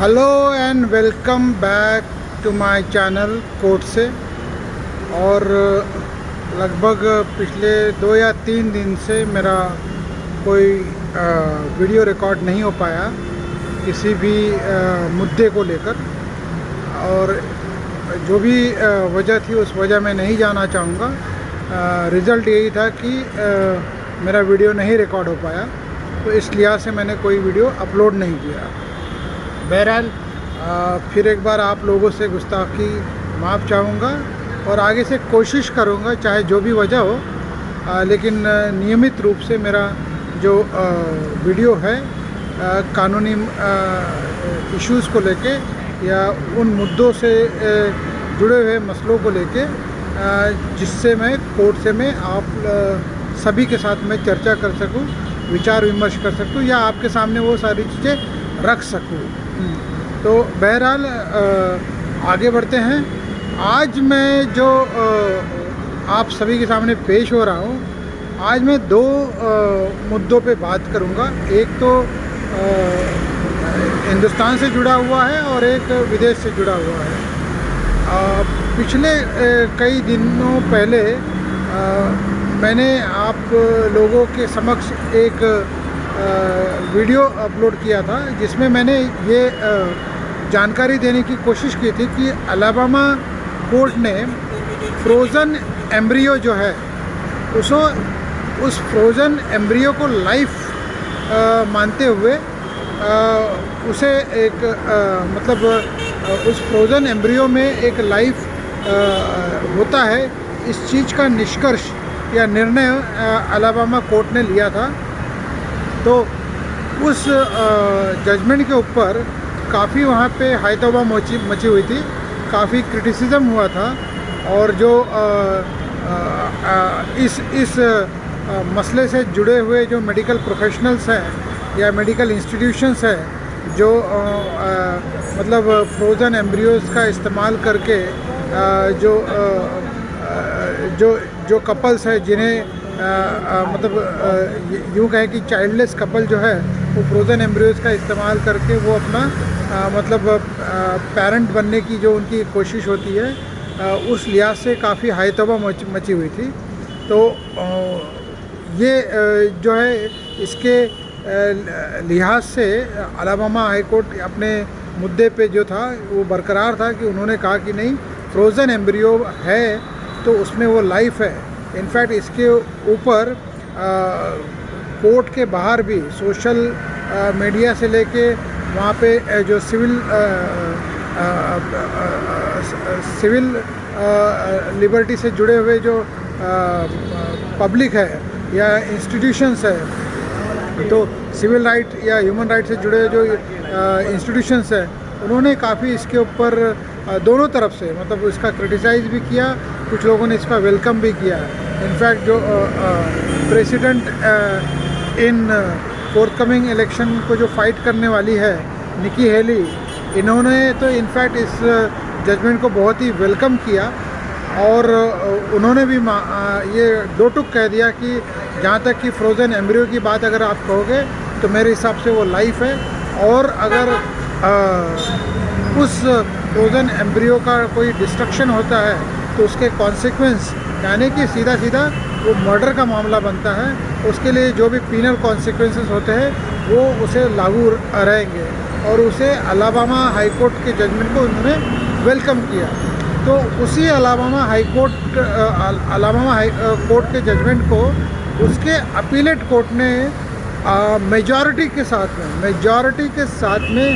Hello and welcome back to my channel court से। और लगभग पिछले 2 या 3 दिन से मेरा कोई वीडियो रिकॉर्ड नहीं हो पाया किसी भी मुद्दे को लेकर, और जो भी वजह थी उस वजह मैं नहीं जाना चाहूँगा। रिज़ल्ट यही था कि मेरा वीडियो नहीं रिकॉर्ड हो पाया, तो इस लिहाज से मैंने कोई वीडियो अपलोड नहीं किया। बहरहाल फिर एक बार आप लोगों से गुस्ताखी माफ़ चाहूँगा और आगे से कोशिश करूँगा, चाहे जो भी वजह हो, लेकिन नियमित रूप से मेरा जो वीडियो है कानूनी इश्यूज़ को लेके या उन मुद्दों से जुड़े हुए मसलों को लेके, जिससे मैं कोर्ट से मैं आप सभी के साथ मैं चर्चा कर सकूं, विचार विमर्श कर सकूं या आपके सामने वो सारी चीज़ें रख सकूं। तो बहरहाल आगे बढ़ते हैं। आज मैं जो आप सभी के सामने पेश हो रहा हूं, आज मैं 2 मुद्दों पे बात करूंगा। एक तो हिंदुस्तान से जुड़ा हुआ है और एक विदेश से जुड़ा हुआ है। पिछले कई दिनों पहले मैंने आप लोगों के समक्ष एक वीडियो अपलोड किया था, जिसमें मैंने ये जानकारी देने की कोशिश की थी कि अलाबामा कोर्ट ने फ्रोज़न एम्ब्रियो जो है उस फ्रोज़न एम्ब्रियो को लाइफ मानते हुए उसे एक मतलब उस फ्रोज़न एम्ब्रियो में एक लाइफ होता है, इस चीज़ का निष्कर्ष या निर्णय अलाबामा कोर्ट ने लिया था। तो उस जजमेंट के ऊपर काफ़ी वहाँ पे हायतौबा मची हुई थी, काफ़ी क्रिटिसिज्म हुआ था। और जो इस मसले से जुड़े हुए जो मेडिकल प्रोफेशनल्स हैं या मेडिकल इंस्टीट्यूशंस हैं, जो मतलब फ्रोज़न एम्ब्रियोज़ का इस्तेमाल करके जो कपल्स है, जिन्हें मतलब यूँ कहें कि चाइल्डलेस कपल जो है वो फ्रोज़न एम्ब्रियोज़ का इस्तेमाल करके वो अपना मतलब पेरेंट बनने की जो उनकी कोशिश होती है, उस लिहाज से काफ़ी हायतौबा मची हुई थी। तो ये जो है इसके लिहाज से अलाबामा हाई कोर्ट अपने मुद्दे पे जो था वो बरकरार था कि उन्होंने कहा कि नहीं, फ्रोज़न एम्ब्रियो है तो उसमें वो लाइफ है। इनफैक्ट इसके ऊपर कोर्ट के बाहर भी सोशल मीडिया से लेके वहाँ पे जो सिविल लिबर्टी से जुड़े हुए जो पब्लिक है या इंस्टीट्यूशंस है, तो सिविल राइट या ह्यूमन राइट से जुड़े जो इंस्टीट्यूशंस है, उन्होंने काफ़ी इसके ऊपर दोनों तरफ से मतलब इसका क्रिटिसाइज़ भी किया, कुछ लोगों ने इसका वेलकम भी किया। इनफैक्ट जो प्रेसिडेंट इन फोर्थकमिंग इलेक्शन को जो फाइट करने वाली है, निकी हेली, इन्होंने तो इनफैक्ट इस जजमेंट को बहुत ही वेलकम किया और उन्होंने भी ये 2 टूक कह दिया कि जहाँ तक कि फ्रोज़न एम्ब्रियो की बात अगर आप कहोगे तो मेरे हिसाब से वो लाइफ है, और अगर उस फ्रोज़न एम्ब्रियो का कोई डिस्ट्रक्शन होता है तो उसके कॉन्सिक्वेंस, यानी कि सीधा वो मर्डर का मामला बनता है, उसके लिए जो भी पीनल कॉन्सिक्वेंसेस होते हैं वो उसे लागू रहेंगे। और उसे अलाबामा हाई कोर्ट के जजमेंट को उन्होंने वेलकम किया। तो उसी अलाबामा हाई कोर्ट के जजमेंट को उसके अपीलेट कोर्ट ने मेजॉरिटी के साथ में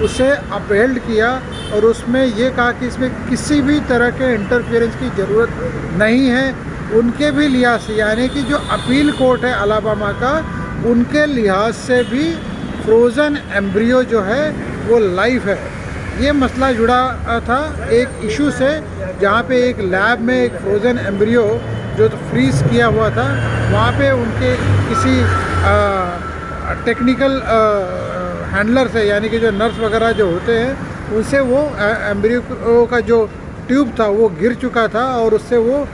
उसे अपहेल्ड किया और उसमें ये कहा कि इसमें किसी भी तरह के इंटरफेरेंस की ज़रूरत नहीं है। उनके भी लिहाज से, यानी कि जो अपील कोर्ट है अलाबामा का, उनके लिहाज से भी फ्रोज़न एम्ब्रियो जो है वो लाइफ है। ये मसला जुड़ा था एक इशू से, जहाँ पे एक लैब में एक फ्रोज़न एम्ब्रियो जो तो फ्रीज़ किया हुआ था, वहाँ पे उनके किसी टेक्निकल हैंडलर से, यानी कि जो नर्स वगैरह जो होते हैं, उनसे वो एम्ब्रियो का जो ट्यूब था वो गिर चुका था और उससे वो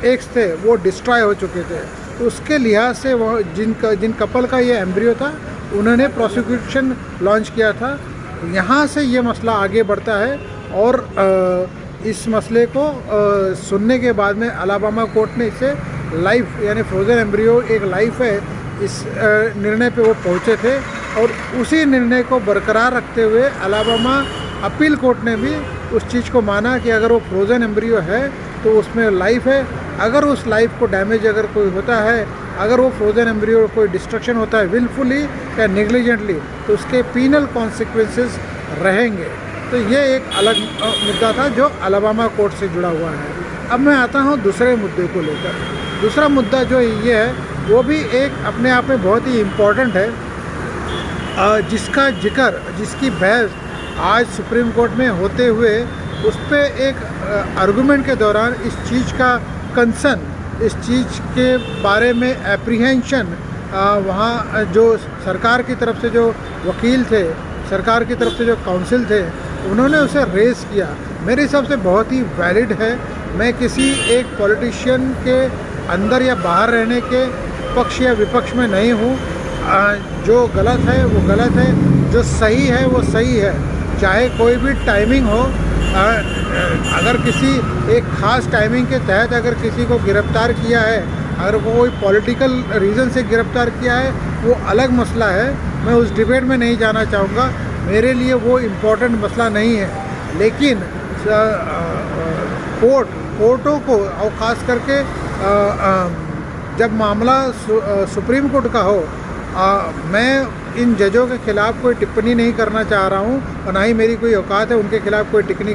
एग्स थे वो डिस्ट्रॉय हो चुके थे। तो उसके लिहाज से वो जिन कपल का ये एम्ब्रियो था, उन्होंने प्रोसिक्यूशन लॉन्च किया था तो यहाँ से ये मसला आगे बढ़ता है और इस मसले को सुनने के बाद में अलाबामा कोर्ट ने इसे लाइफ यानी फ्रोज़न एम्ब्रियो एक लाइफ है, इस निर्णय पे वो पहुँचे थे। और उसी निर्णय को बरकरार रखते हुए अलाबामा अपील कोर्ट ने भी उस चीज़ को माना कि अगर वो फ्रोज़न एम्ब्रियो है तो उसमें लाइफ है। अगर उस लाइफ को डैमेज अगर कोई होता है, अगर वो फ्रोज़न एम्ब्रियो कोई डिस्ट्रक्शन होता है विलफुली या नेग्लिजेंटली, तो उसके पीनल कॉन्सिक्वेंसेस रहेंगे। तो ये एक अलग मुद्दा था जो अलाबामा कोर्ट से जुड़ा हुआ है। अब मैं आता हूँ दूसरे मुद्दे को लेकर। दूसरा मुद्दा जो ये है वो भी एक अपने आप में बहुत ही इम्पॉर्टेंट है, जिसका जिक्र, जिसकी बहस आज सुप्रीम कोर्ट में होते हुए उस पर एक आर्गूमेंट के दौरान इस चीज़ का कंसर्न, इस चीज़ के बारे में एप्रीहेंशन वहाँ जो सरकार की तरफ से जो वकील थे, सरकार की तरफ से जो काउंसिल थे, उन्होंने उसे रेज़ किया। मेरे हिसाब से बहुत ही वैलिड है। मैं किसी एक पॉलिटिशियन के अंदर या बाहर रहने के पक्ष या विपक्ष में नहीं हूँ। जो गलत है वो गलत है, जो सही है वो सही है, चाहे कोई भी टाइमिंग हो। अगर किसी एक ख़ास टाइमिंग के तहत अगर किसी को गिरफ़्तार किया है, अगर वो कोई पॉलिटिकल रीज़न से गिरफ़्तार किया है, वो अलग मसला है। मैं उस डिबेट में नहीं जाना चाहूँगा, मेरे लिए वो इम्पोर्टेंट मसला नहीं है। लेकिन कोर्टों को और ख़ास करके जब मामला सुप्रीम कोर्ट का हो, मैं इन जजों के ख़िलाफ़ कोई टिप्पणी नहीं करना चाह रहा हूँ और ना ही मेरी कोई औकात है उनके ख़िलाफ़ कोई टिप्पणी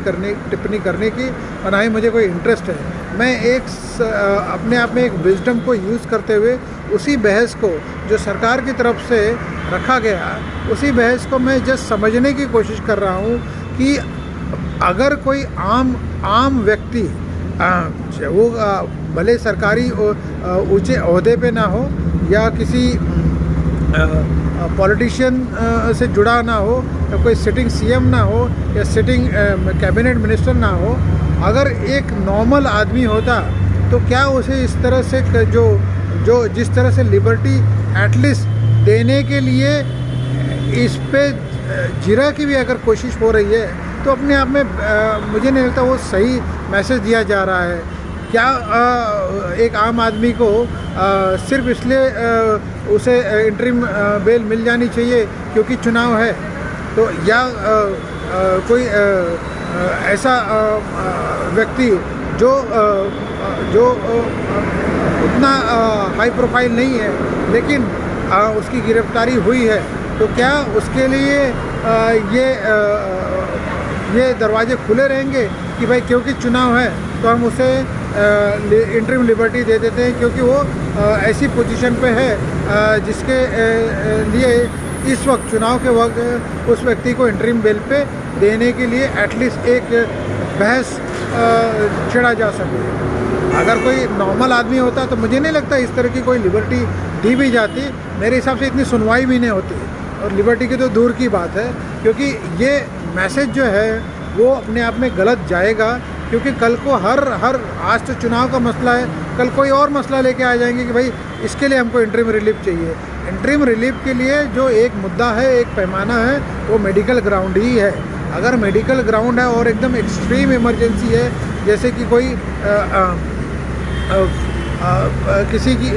करने की, और ना ही मुझे कोई इंटरेस्ट है। मैं अपने आप में एक विजडम को यूज़ करते हुए उसी बहस को जो सरकार की तरफ से रखा गया, उसी बहस को मैं जस्ट समझने की कोशिश कर रहा हूँ कि अगर कोई आम व्यक्ति वो भले सरकारी ऊंचे ओहदे पे ना हो या किसी पॉलिटिशियन से जुड़ा ना हो या कोई सिटिंग सीएम ना हो या सिटिंग कैबिनेट मिनिस्टर ना हो, अगर एक नॉर्मल आदमी होता तो क्या उसे इस तरह से जो जिस तरह से लिबर्टी एटलीस्ट देने के लिए इस पे जिरा की भी अगर कोशिश हो रही है, तो अपने आप में मुझे नहीं लगता वो सही मैसेज दिया जा रहा है। क्या एक आम आदमी को सिर्फ इसलिए उसे इंटरिम बेल मिल जानी चाहिए क्योंकि चुनाव है, तो या कोई ऐसा व्यक्ति जो उतना हाई प्रोफाइल नहीं है लेकिन उसकी गिरफ्तारी हुई है, तो क्या उसके लिए ये दरवाजे खुले रहेंगे कि भाई क्योंकि चुनाव है तो हम उसे इंटरिम लिबर्टी दे देते हैं, क्योंकि वो ऐसी पोजीशन पे है जिसके लिए इस वक्त चुनाव के वक्त उस व्यक्ति को इंटरिम बेल पे देने के लिए एटलीस्ट एक बहस छेड़ा जा सके। अगर कोई नॉर्मल आदमी होता तो मुझे नहीं लगता इस तरह की कोई लिबर्टी दी भी जाती। मेरे हिसाब से इतनी सुनवाई भी नहीं होती, और लिबर्टी की तो दूर की बात है, क्योंकि ये मैसेज जो है वो अपने आप में गलत जाएगा। क्योंकि कल को हर आज तो चुनाव का मसला है, कल कोई और मसला लेके आ जाएंगे कि भाई इसके लिए हमको इंटरिम रिलीफ चाहिए। इंटरिम रिलीफ के लिए जो एक मुद्दा है, एक पैमाना है, वो मेडिकल ग्राउंड ही है। अगर मेडिकल ग्राउंड है और एकदम एक्सट्रीम इमरजेंसी है, जैसे कि कोई किसी की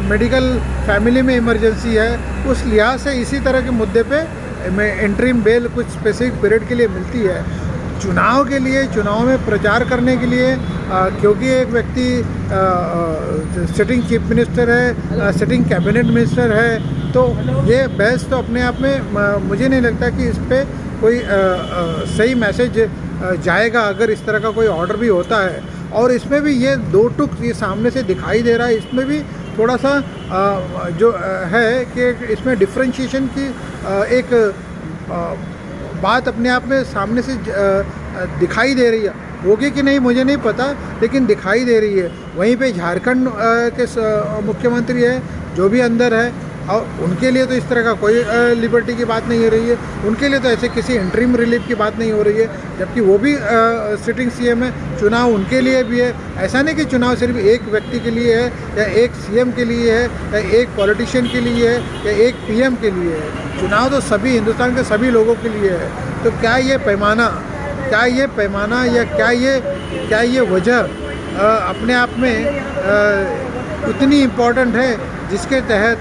मेडिकल फैमिली में इमरजेंसी है, उस लिहाज से इसी तरह के मुद्दे पे इंटरिम बेल कुछ स्पेसिफिक पीरियड के लिए मिलती है। चुनाव के लिए, चुनाव में प्रचार करने के लिए, क्योंकि एक व्यक्ति सिटिंग चीफ मिनिस्टर है, सिटिंग कैबिनेट मिनिस्टर है, तो ये बहस तो अपने आप में मुझे नहीं लगता कि इस पर कोई सही मैसेज जाएगा अगर इस तरह का कोई ऑर्डर भी होता है। और इसमें भी ये दो टुक ये सामने से दिखाई दे रहा है, इसमें भी थोड़ा सा जो है कि इसमें डिफ्रेंशिएशन की एक बात अपने आप में सामने से दिखाई दे रही है। होगी कि नहीं मुझे नहीं पता, लेकिन दिखाई दे रही है। वहीं पे झारखंड के मुख्यमंत्री है जो भी अंदर है, और उनके लिए तो इस तरह का कोई लिबर्टी की बात नहीं हो रही है, उनके लिए तो ऐसे किसी इंटरिम रिलीफ की बात नहीं हो रही है, जबकि वो भी सिटिंग सीएम है। चुनाव उनके लिए भी है। ऐसा नहीं कि चुनाव सिर्फ एक व्यक्ति के लिए है या एक सीएम के लिए है या एक पॉलिटिशियन के लिए है या एक पीएम के लिए है। चुनाव तो सभी हिंदुस्तान के सभी लोगों के लिए है। तो क्या ये पैमाना या क्या ये वजह अपने आप में उतनी इम्पोर्टेंट है जिसके तहत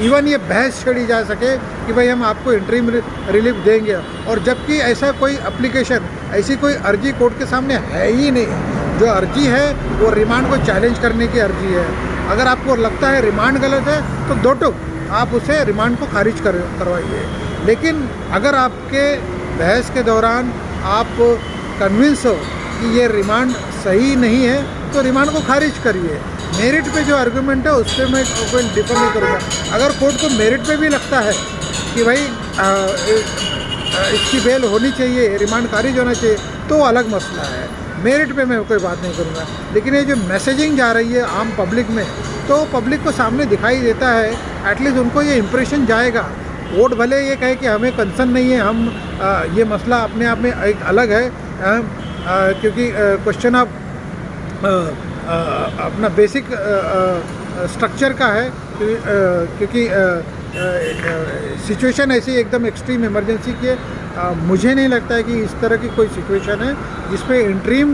इवन ये बहस छेड़ी जा सके कि भाई हम आपको इंटरिम रिलीफ देंगे, और जबकि ऐसा कोई एप्लीकेशन, ऐसी कोई अर्जी कोर्ट के सामने है ही नहीं। जो अर्जी है वो रिमांड को चैलेंज करने की अर्जी है। अगर आपको लगता है रिमांड गलत है तो दो टुक आप उसे रिमांड को खारिज करवाइए। लेकिन अगर आपके बहस के दौरान आप कन्विंस हो कि ये रिमांड सही नहीं है तो रिमांड को खारिज करिए। मेरिट पे जो आर्गूमेंट है उस पर मैं कोई डिफर नहीं करूँगा। अगर कोर्ट को मेरिट पे भी लगता है कि भाई इसकी बेल होनी चाहिए, रिमांड खारिज होना चाहिए, तो अलग मसला है। मेरिट पे मैं कोई बात नहीं करूँगा। लेकिन ये जो मैसेजिंग जा रही है आम पब्लिक में, तो पब्लिक को सामने दिखाई देता है, एटलीस्ट उनको ये इम्प्रेशन जाएगा। वोट भले ये कहे कि हमें कंसर्न नहीं है, हम ये मसला अपने आप में एक अलग है, क्योंकि क्वेश्चन ऑफ अपना बेसिक स्ट्रक्चर का है, क्योंकि सिचुएशन ऐसी एकदम एक्सट्रीम इमरजेंसी की है। मुझे नहीं लगता है कि इस तरह की कोई सिचुएशन है जिसपे इंटरिम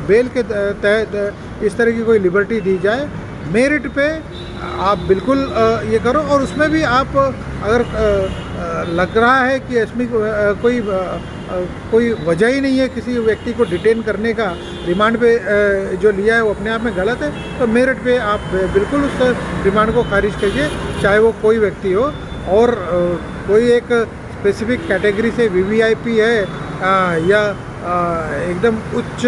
बेल के तहत इस तरह की कोई लिबर्टी दी जाए। मेरिट पे आप बिल्कुल ये करो, और उसमें भी आप अगर लग रहा है कि इसमें कोई वजह ही नहीं है किसी व्यक्ति को डिटेन करने का, रिमांड पे जो लिया है वो अपने आप में गलत है, तो मेरिट पे आप बिल्कुल उस रिमांड को खारिज करिए, चाहे वो कोई व्यक्ति हो। और कोई एक स्पेसिफिक कैटेगरी से वीवीआईपी है या एकदम उच्च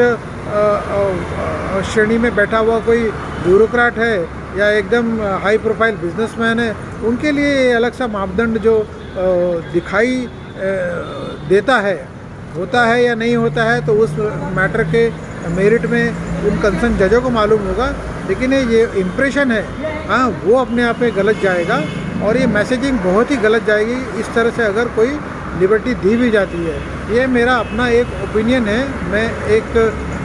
श्रेणी में बैठा हुआ कोई ब्यूरोक्रेट है या एकदम हाई प्रोफाइल बिजनेसमैन है, उनके लिए अलग सा मापदंड जो दिखाई देता है, होता है या नहीं होता है, तो उस मैटर के मेरिट में उन कंसर्न जजों को मालूम होगा। लेकिन ये इम्प्रेशन है, हाँ, वो अपने आप में गलत जाएगा, और ये मैसेजिंग बहुत ही गलत जाएगी इस तरह से अगर कोई लिबर्टी दी भी जाती है। ये मेरा अपना एक ओपिनियन है। मैं एक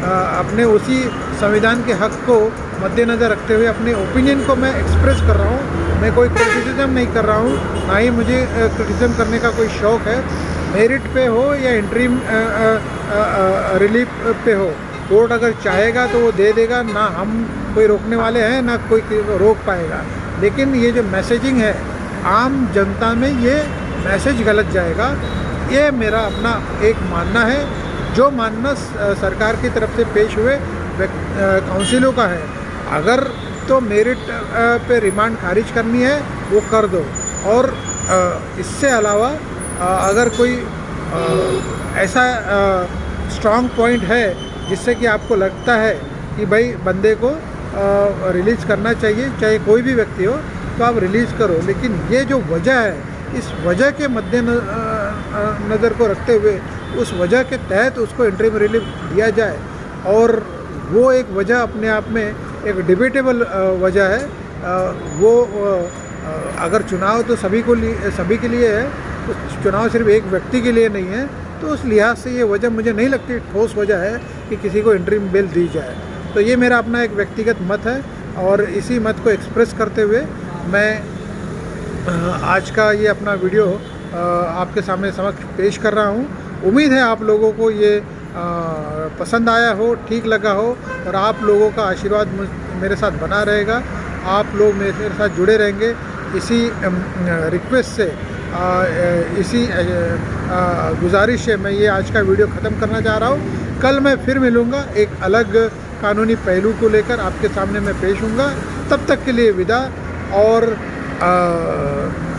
अपने उसी संविधान के हक को मद्देनज़र रखते हुए अपने ओपिनियन को मैं एक्सप्रेस कर रहा हूँ। मैं कोई क्रिटिसिज्म नहीं कर रहा हूँ, ना ही मुझे क्रिटिसिज्म करने का कोई शौक़ है। मेरिट पे हो या इंटरिम रिलीफ पे हो, कोर्ट अगर चाहेगा तो वो दे देगा, ना हम कोई रोकने वाले हैं ना कोई रोक पाएगा। लेकिन ये जो मैसेजिंग है आम जनता में, ये मैसेज गलत जाएगा। ये मेरा अपना एक मानना है, जो मानना सरकार की तरफ से पेश हुए काउंसिलों का है। अगर तो मेरिट पे रिमांड खारिज करनी है वो कर दो, और इससे अलावा अगर कोई ऐसा स्ट्रॉन्ग पॉइंट है जिससे कि आपको लगता है कि भाई बंदे को रिलीज़ करना चाहिए, चाहे कोई भी व्यक्ति हो, तो आप रिलीज़ करो। लेकिन ये जो वजह है, इस वजह के मद्देनज़र को रखते हुए उस वजह के तहत उसको इंटरिम रिलीफ दिया जाए, और वो एक वजह अपने आप में एक डिबेटेबल वजह है। वो अगर चुनाव तो सभी के लिए है, तो चुनाव सिर्फ एक व्यक्ति के लिए नहीं है, तो उस लिहाज से ये वजह मुझे नहीं लगती ठोस वजह है कि किसी को इंटरिम बेल दी जाए। तो ये मेरा अपना एक व्यक्तिगत मत है, और इसी मत को एक्सप्रेस करते हुए मैं आज का ये अपना वीडियो आपके सामने समक्ष पेश कर रहा हूँ। उम्मीद है आप लोगों को ये पसंद आया हो, ठीक लगा हो, और आप लोगों का आशीर्वाद मेरे साथ बना रहेगा। आप लोग मेरे साथ जुड़े रहेंगे। इसी रिक्वेस्ट से, इसी गुजारिश से मैं ये आज का वीडियो ख़त्म करना चाह रहा हूँ। कल मैं फिर मिलूँगा, एक अलग कानूनी पहलू को लेकर आपके सामने मैं पेश हूँगा। तब तक के लिए विदा, और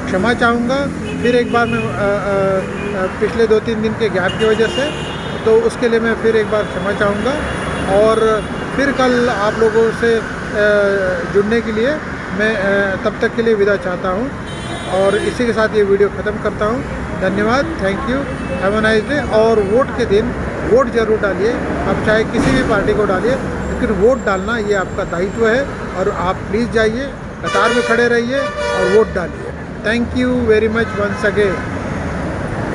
क्षमा चाहूँगा फिर एक बार मैं पिछले 2-3 दिन के गैप की वजह से, तो उसके लिए मैं फिर एक बार क्षमा चाहूँगा। और फिर कल आप लोगों से जुड़ने के लिए मैं तब तक के लिए विदा चाहता हूँ, और इसी के साथ ये वीडियो ख़त्म करता हूँ। धन्यवाद, thank you, have a nice day. और वोट के दिन वोट ज़रूर डालिए, आप चाहे किसी भी पार्टी को डालिए, लेकिन वोट डालना ये आपका दायित्व है, और आप प्लीज़ जाइए, कतार में खड़े रहिए और वोट डालिए। Thank you very much once again.